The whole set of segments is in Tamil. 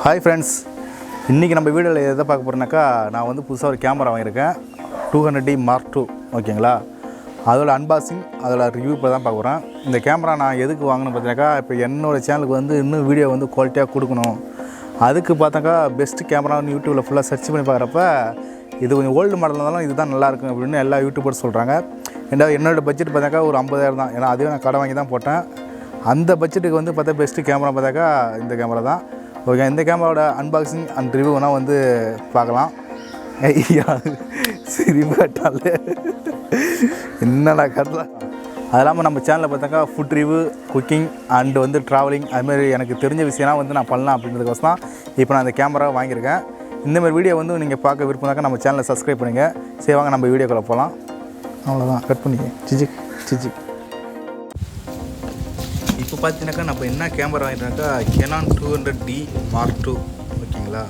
Hi friends, இன்றைக்கி நம்ம வீடியோவில் எதை பார்க்க போகிறோம்னாக்கா நான் வந்து புதுசாக ஒரு கேமரா வாங்கியிருக்கேன் 200D Mark II ஓகேங்களா. அதோட அன்பாக்சிங் அதோட ரிவ்யூ இப்போ தான் பார்க்க போகிறேன். இந்த கேமரா நான் எதுக்கு வாங்கணும்னு பார்த்தீங்கன்னாக்கா இப்போ என்னோடய சேனலுக்கு வந்து இன்னும் வீடியோ வந்து குவாலிட்டியாக கொடுக்கணும். அதுக்கு பார்த்தாக்கா பெஸ்ட்டு கேமரான்னு யூடியூப்பில் ஃபுல்லாக சர்ச் பண்ணி பார்க்குறப்ப இது கொஞ்சம் ஓல்டு மாடல் இருந்தாலும் இதுதான் நல்லாயிருக்கும் அப்படின்னு எல்லா யூடியூபர்ஸ் சொல்கிறாங்க. என்னோடய பட்ஜெட் பார்த்தாக்கா ஒரு 50,000 தான். ஏன்னா அதுவே நான் கடை வாங்கி தான் போட்டேன். அந்த பட்ஜெட்டுக்கு வந்து பார்த்தா பெஸ்ட்டு கேமரா பார்த்தாக்கா இந்த கேமரா தான். ஓகே, இந்த கேமராவோட அன்பாக்சிங் அண்ட் ரிவ்யூனா வந்து பார்க்கலாம். ஐயா சிரிப்பாட்டால என்னடா கட்டலாம். அது இல்லாமல் நம்ம சேனலில் பார்த்தாக்கா ஃபுட் ரிவ்யூ, குக்கிங் அண்டு வந்து ட்ராவலிங் அதுமாதிரி எனக்கு தெரிஞ்ச விஷயம்லாம் வந்து நான் பண்ணலாம் அப்படின்றதுக்கோசம் தான் இப்போ நான் இந்த கேமரா வாங்கியிருக்கேன். இந்தமாதிரி வீடியோ வந்து நீங்கள் பார்க்க விருப்பம்னாக்கா நம்ம சேனலை சப்ஸ்கிரைப் பண்ணுங்கள். சரி வாங்க நம்ம வீடியோக்குள்ளே போகலாம். அவ்வளோதான், கட் பண்ணிக்க சிஜி. இப்போ பார்த்தீங்கன்னாக்கா நம்ம என்ன camera வாங்கிட்டாக்கா Canon 200D Mark II ஓகேங்களா.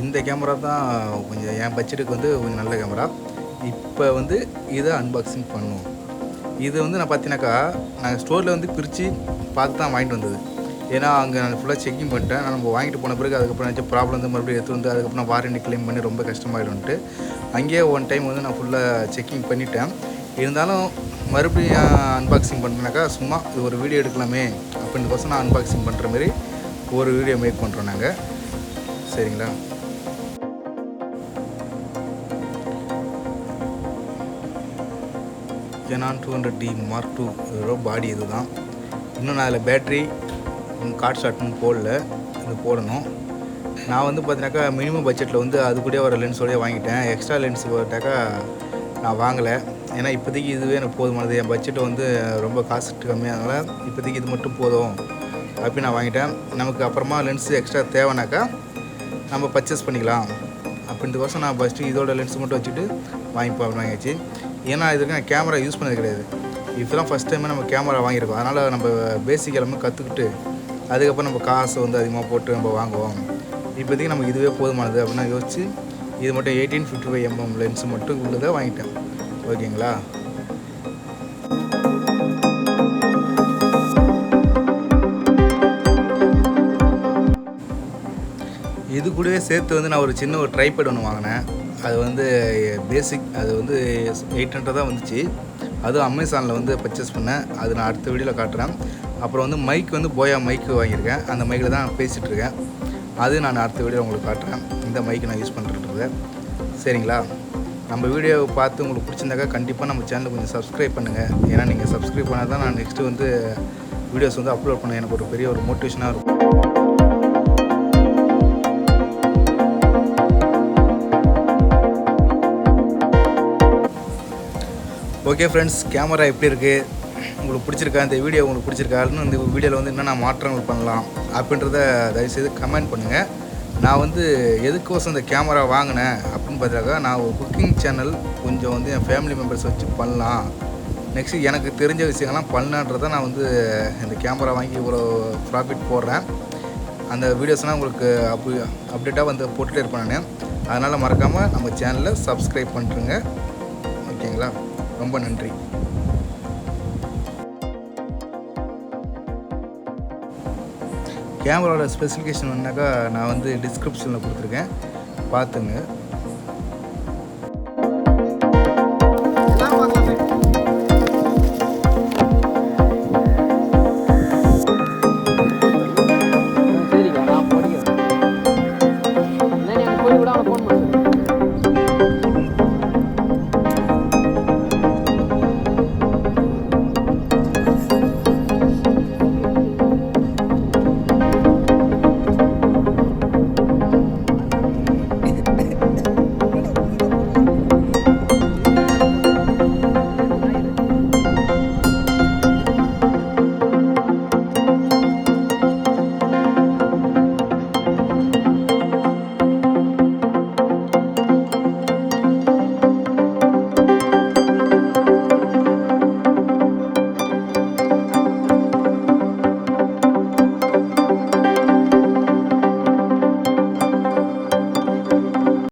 இந்த கேமரா தான் கொஞ்சம் என் பட்ஜெட்டுக்கு வந்து கொஞ்சம் நல்ல கேமரா. இப்போ வந்து இதை அன்பாக்சிங் பண்ணுவோம். இது வந்து நான் பார்த்தீங்கன்னாக்கா நாங்கள் ஸ்டோரில் வந்து பிரித்து பார்த்து தான் வாங்கிட்டு வந்தது. ஏன்னா அங்கே நான் ஃபுல்லாக செக்கிங் பண்ணிட்டேன். நம்ம வாங்கிட்டு போன பிறகு அதுக்கப்புறம் ஏதாச்சும் ப்ராப்ளம் வந்து மறுபடியும் எடுத்து வந்து அதுக்கப்புறம் நான் வாரண்டி கிளைம் பண்ணி ரொம்ப கஷ்டமாயிடும்ட்டு அங்கேயே ஒன் டைம் வந்து நான் ஃபுல்லாக செக்கிங் பண்ணிட்டேன். இருந்தாலும் மறுபடியும் அன்பாக்சிங் பண்ணுறேனாக்கா சும்மா இது ஒரு வீடியோ எடுக்கலாமே அப்படின்றதுக்கோசம் நான் அன்பாக்சிங் பண்ணுற மாதிரி ஒரு வீடியோ மேக் பண்ணுறோம் நாங்கள். சரிங்களா. Canon 200D Mark II இதோட பாடி இது தான். இன்னும் நான் அதில் பேட்ரி கார்ட் ஷாட்னு போடல, இது போடணும். நான் வந்து பார்த்தீங்கன்னாக்கா மினிமம் பட்ஜெட்டில் வந்து அது கூட வர லென்ஸோடய வாங்கிட்டேன். எக்ஸ்ட்ரா லென்ஸ் போட்டாக்கா நான் வாங்கலை. ஏன்னா இப்போதைக்கு இதுவே எனக்கு போதுமானது. என் பட்ஜெட்டை வந்து ரொம்ப காசு கம்மியானதால இப்போதைக்கு இது மட்டும் போதும் அப்படின்னு நான் வாங்கிட்டேன். நமக்கு அப்புறமா லென்ஸு எக்ஸ்ட்ரா தேவைனாக்கா நம்ம பர்ச்சேஸ் பண்ணிக்கலாம் அப்படின்றதுக்கோசம் நான் ஃபஸ்ட்டு இதோட லென்ஸ் மட்டும் வச்சுட்டு வாங்கியாச்சு. ஏன்னா இதுக்கு நான் கேமரா யூஸ் பண்ணது கிடையாது. இப்போ தான் ஃபஸ்ட் டைமே நம்ம கேமரா வாங்கியிருக்கோம். அதனால் நம்ம பேசிக் எல்லாமே கற்றுக்கிட்டு அதுக்கப்புறம் நம்ம காசை வந்து அதிகமாக போட்டு நம்ம வாங்குவோம். இப்போதைக்கு நமக்கு இதுவே போதுமானது அப்படின்னு யோசிச்சு இது மட்டும் 1855mm லென்ஸ் மட்டும் உள்ளதை வாங்கிட்டேன். ஓகேங்களா. இது கூடவே சேர்த்து வந்து நான் ஒரு சின்ன ஒரு ட்ரைபேட் ஒன்று வாங்கினேன். அது வந்து பேசிக், அது வந்து 800 தான் வந்துச்சு. அதுவும் அமேசானில் வந்து பர்ச்சேஸ் பண்ணேன். அது நான் அடுத்த வீடியோவில் காட்டுறேன். அப்புறம் வந்து மைக் வந்து போயா மைக்கு வாங்கியிருக்கேன். அந்த மைக்கில் தான் நான் பேசிகிட்ருக்கேன். அது நான் அடுத்த வீடியோ உங்களுக்கு காட்டுறேன். இந்த மைக்கு நான் யூஸ் பண்ணுறது. சரிங்களா. நம்ம வீடியோவை பார்த்து உங்களுக்கு பிடிச்சிருந்தாக்கா கண்டிப்பாக நம்ம சேனலை கொஞ்சம் சப்ஸ்கிரைப் பண்ணுங்கள். ஏன்னா நீங்கள் சப்ஸ்கிரைப் பண்ணால் தான் நான் நெக்ஸ்ட்டு வந்து வீடியோஸ் வந்து அப்லோட் பண்ண எனக்கு ஒரு பெரிய ஒரு மோட்டிவேஷனாக இருக்கும். ஓகே ஃப்ரெண்ட்ஸ், கேமரா எப்படி இருக்குது, உங்களுக்கு பிடிச்சிருக்கா, இந்த வீடியோ உங்களுக்கு பிடிச்சிருக்காருன்னு இந்த வீடியோவில் வந்து என்னென்ன மாற்றங்கள் பண்ணலாம் அப்படின்றத தயவுசெய்து கமெண்ட் பண்ணுங்கள். நான் வந்து எதுக்கோசம் இந்த கேமரா வாங்கினேன் அப்படின்னு பார்த்தாக்கா நான் ஒரு குக்கிங் சேனல் கொஞ்சம் வந்து என் ஃபேமிலி மெம்பர்ஸ் வச்சு பண்ணலாம், நெக்ஸ்ட்டு எனக்கு தெரிஞ்ச விஷயங்கள்லாம் பண்ணலான்றதை நான் வந்து இந்த கேமரா வாங்கி இவ்வளோ ப்ராஃபிட் போடுறேன். அந்த வீடியோஸ்லாம் உங்களுக்கு அப்டேட்டாக வந்து போட்டுகிட்டே இருப்பேன் நான். அதனால் மறக்காமல் நம்ம சேனலை சப்ஸ்கிரைப் பண்ணிட்டுருங்க. ஓகேங்களா. ரொம்ப நன்றி. கேமராவோட ஸ்பெசிஃபிகேஷன் வேணாக்கா நான் வந்து டிஸ்கிரிப்ஷனில் கொடுத்துருக்கேன், பார்த்துங்க.